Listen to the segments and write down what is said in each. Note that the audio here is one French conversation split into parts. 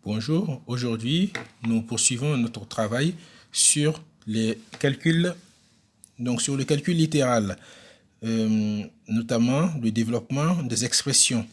Bonjour, aujourd'hui nous poursuivons notre travail sur les calculs, sur le calcul littéral, notamment le développement des expressions.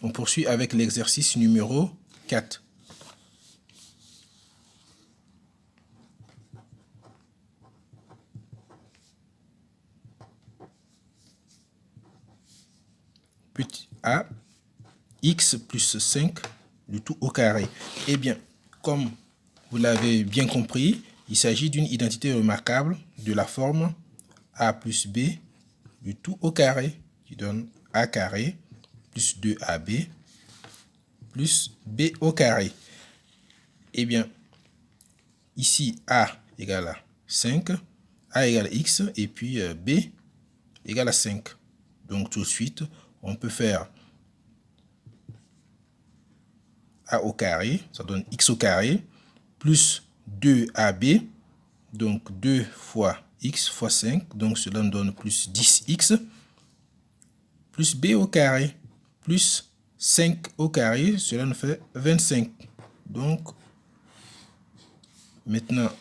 On poursuit avec l'exercice numéro 4. Petit a, x plus 5, le tout au carré. Eh bien, comme vous l'avez bien compris, il s'agit d'une identité remarquable de la forme a plus b, le tout au carré, qui donne a carré plus 2ab plus b au carré. Eh bien, ici a égale à 5, a égale à x, et puis b égale à 5. Donc tout de suite, on peut faire a au carré, ça donne x au carré, plus 2ab, donc 2 fois x fois 5, donc cela nous donne plus 10x, plus b au carré, plus 5 au carré, cela nous fait 25. Donc, maintenant,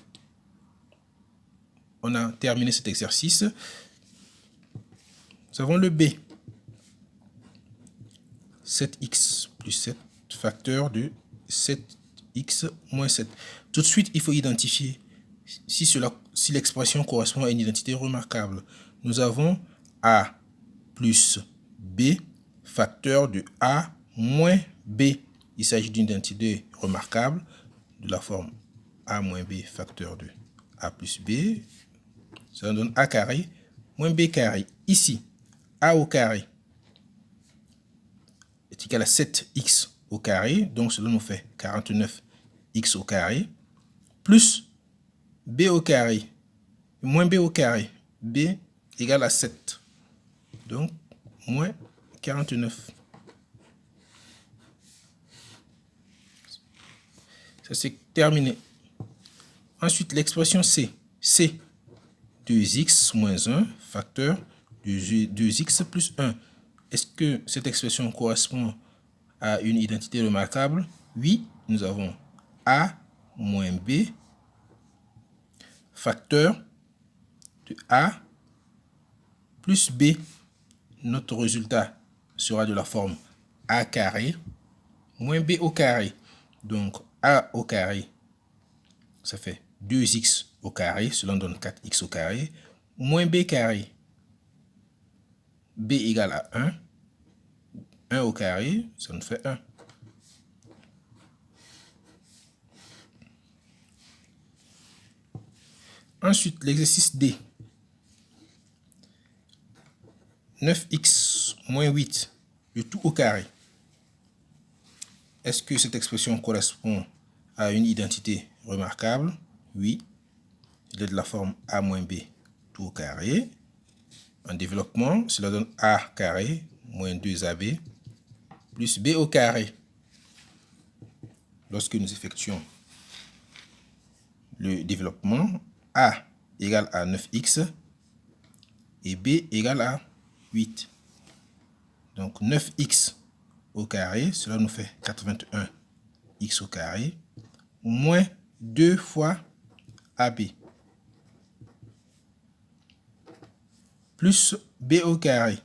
on a terminé cet exercice. Nous avons le b. 7x plus 7, facteur de 7x moins 7. Tout de suite, il faut identifier si l'expression correspond à une identité remarquable. Nous avons a plus b, facteur de a moins b. Il s'agit d'une identité remarquable de la forme a moins b, facteur de a plus b. Ça donne a carré moins b carré. Ici, a au carré est égal à 7x au carré, donc cela nous fait 49x au carré, plus b au carré, moins b au carré, b égale à 7, donc moins 49. Ça c'est terminé. Ensuite, l'expression c, 2x moins 1, facteur de 2x plus 1. Est-ce que cette expression correspond à une identité remarquable? Oui, nous avons a moins b, facteur de a plus b. Notre résultat sera de la forme a carré moins b au carré. Donc a au carré, ça fait 2x au carré, cela donne 4x au carré, moins b carré, b égale à 1, 1 au carré, ça nous fait 1. Ensuite, l'exercice D. 9x moins 8, le tout au carré. Est-ce que cette expression correspond à une identité remarquable? Oui. Il est de la forme a moins b, tout au carré. En développement, cela donne a carré moins 2ab plus b au carré. Lorsque nous effectuons le développement, a égale à 9x et b égale à 8. Donc 9x au carré, cela nous fait 81x au carré, moins 2 fois ab, plus b au carré.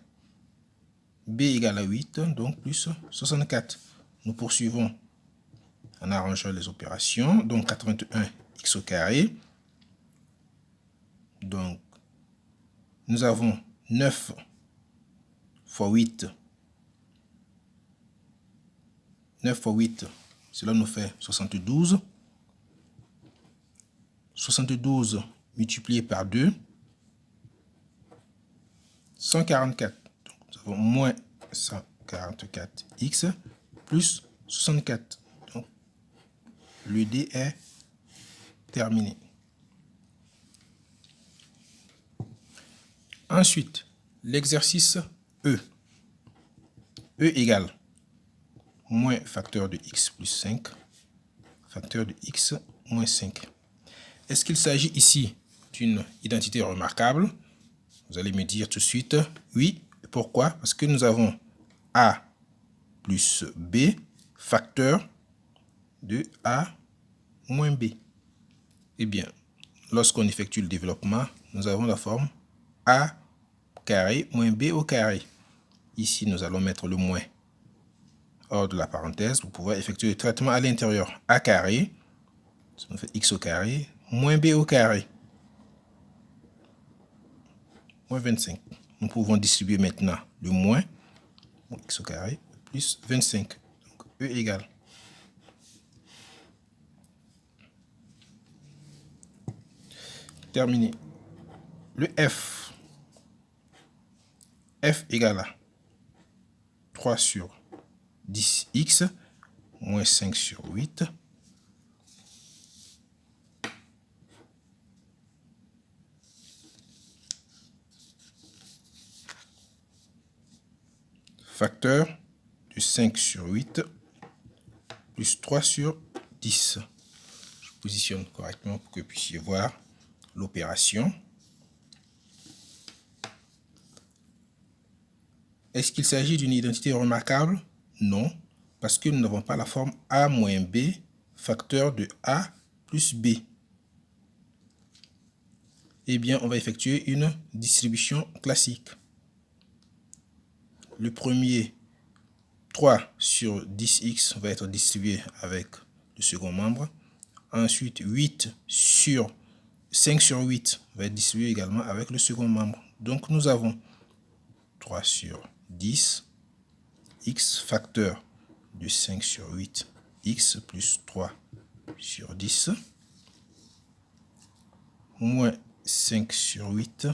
B égale à 8, donc plus 64. Nous poursuivons en arrangeant les opérations. Donc 81x au carré. Donc nous avons 9 fois 8. 9 fois 8, cela nous fait 72. 72 multiplié par 2, 144. Donc, nous avons moins 144x plus 64. Donc, le D est terminé. Ensuite, l'exercice E. E égale moins facteur de x plus 5, facteur de x moins 5. Est-ce qu'il s'agit ici d'une identité remarquable? Vous allez me dire tout de suite oui. Pourquoi? Parce que nous avons a plus b, facteur de A moins B. Eh bien, lorsqu'on effectue le développement, nous avons la forme A carré moins B au carré. Ici, nous allons mettre le moins hors de la parenthèse pour pouvoir effectuer le traitement à l'intérieur. A carré, ça nous fait x au carré, moins b au carré, moins 25. Nous pouvons distribuer maintenant le moins, x au carré, plus 25. Donc, E égale. Terminé. Le F. F égale à 3 sur 10x, moins 5 sur 8. Facteur de 5 sur 8 plus 3 sur 10. Je positionne correctement pour que vous puissiez voir l'opération. Est-ce qu'il s'agit d'une identité remarquable? Non, parce que nous n'avons pas la forme A moins B, facteur de A plus B. Eh bien, on va effectuer une distribution classique. Le premier 3 sur 10x va être distribué avec le second membre. Ensuite, 5 sur 8 va être distribué également avec le second membre. Donc, nous avons 3 sur 10, x facteur de 5 sur 8, x plus 3 sur 10, moins 5 sur 8,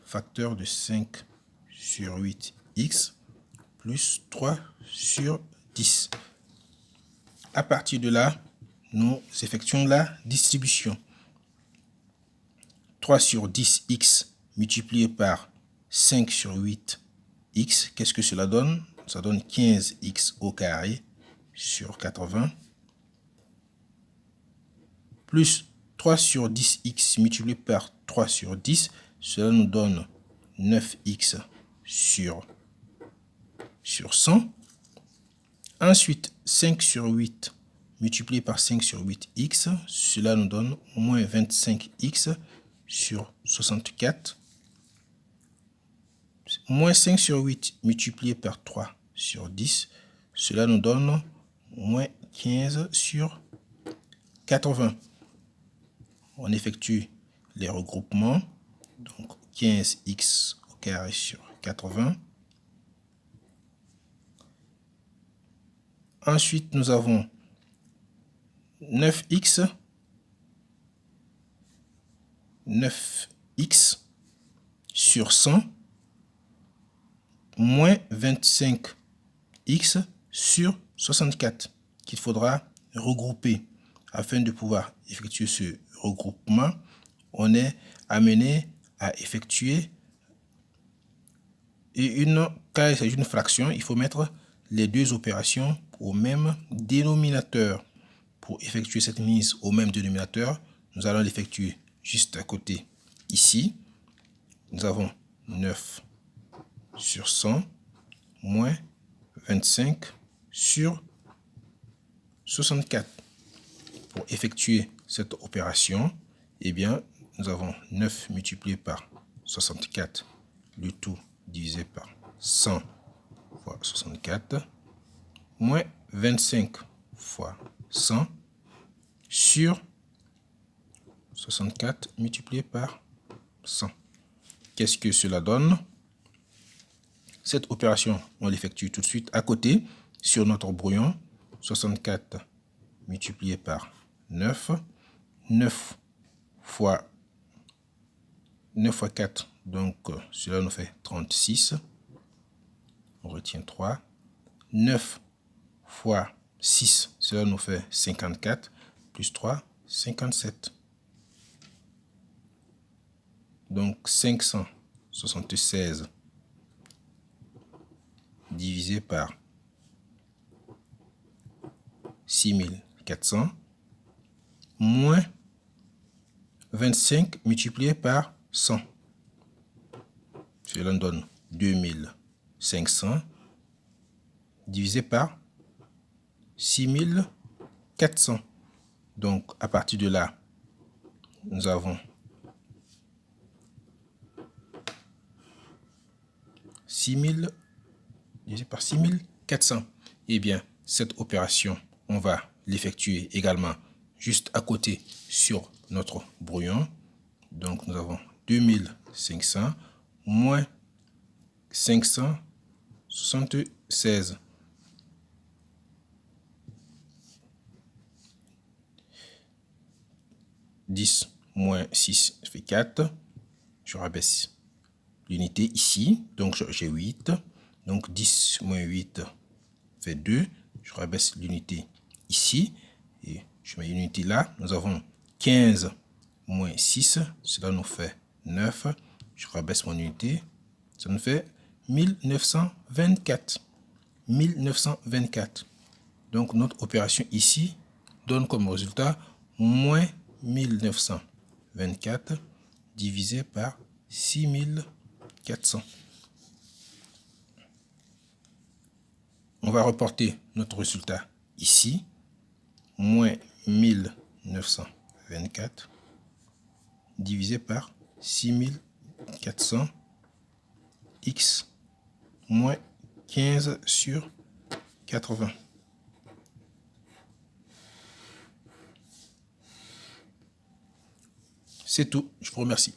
facteur de 5 sur 8, x plus 3 sur 10. À partir de là, nous effectuons la distribution. 3 sur 10x multiplié par 5 sur 8x, qu'est-ce que cela donne? Ça donne 15x au carré sur 80, plus 3 sur 10x multiplié par 3 sur 10, cela nous donne 9x sur 100. Ensuite, 5 sur 8 multiplié par 5 sur 8x, cela nous donne moins 25x sur 64. Moins 5 sur 8 multiplié par 3 sur 10, cela nous donne moins 15 sur 80. On effectue les regroupements. Donc 15x au carré sur 80. Ensuite, nous avons 9x sur 100 moins 25x sur 64 qu'il faudra regrouper. Afin de pouvoir effectuer ce regroupement, on est amené à effectuer quand il s'agit d'une fraction, il faut mettre les deux opérations au même dénominateur. Pour effectuer cette mise au même dénominateur, nous allons l'effectuer juste à côté. Ici, nous avons 9 sur 100 moins 25 sur 64. Pour effectuer cette opération, eh bien, nous avons 9 multiplié par 64, le tout divisé par 100 fois 64, moins 25 fois 100 sur 64 multiplié par 100. Qu'est-ce que cela donne? Cette opération, on l'effectue tout de suite à côté sur notre brouillon. 64 multiplié par 9. 9 fois 4, donc cela nous fait 36. On retient 3. 9 fois 6, cela nous fait 54. Plus 3, 57. Donc 576 divisé par 6400 moins 25 multiplié par 100. Cela nous donne 2500 divisé par 6400. 400. Donc, à partir de là, nous avons 6000 divisé par 6400. Eh bien, cette opération, on va l'effectuer également juste à côté sur notre brouillon. Donc, nous avons 2500 moins 576. 10 moins 6 fait 4. Je rabaisse l'unité ici. Donc, j'ai 8. Donc, 10 moins 8 fait 2. Je rabaisse l'unité ici. Et je mets l'unité là. Nous avons 15 moins 6. Cela nous fait 9. Je rabaisse mon unité. Ça nous fait 1924. 1924. Donc, notre opération ici donne comme résultat moins 1924 divisé par 6400. On va reporter notre résultat ici. Moins 1924 divisé par 6400 x moins 15 sur 80. C'est tout. Je vous remercie.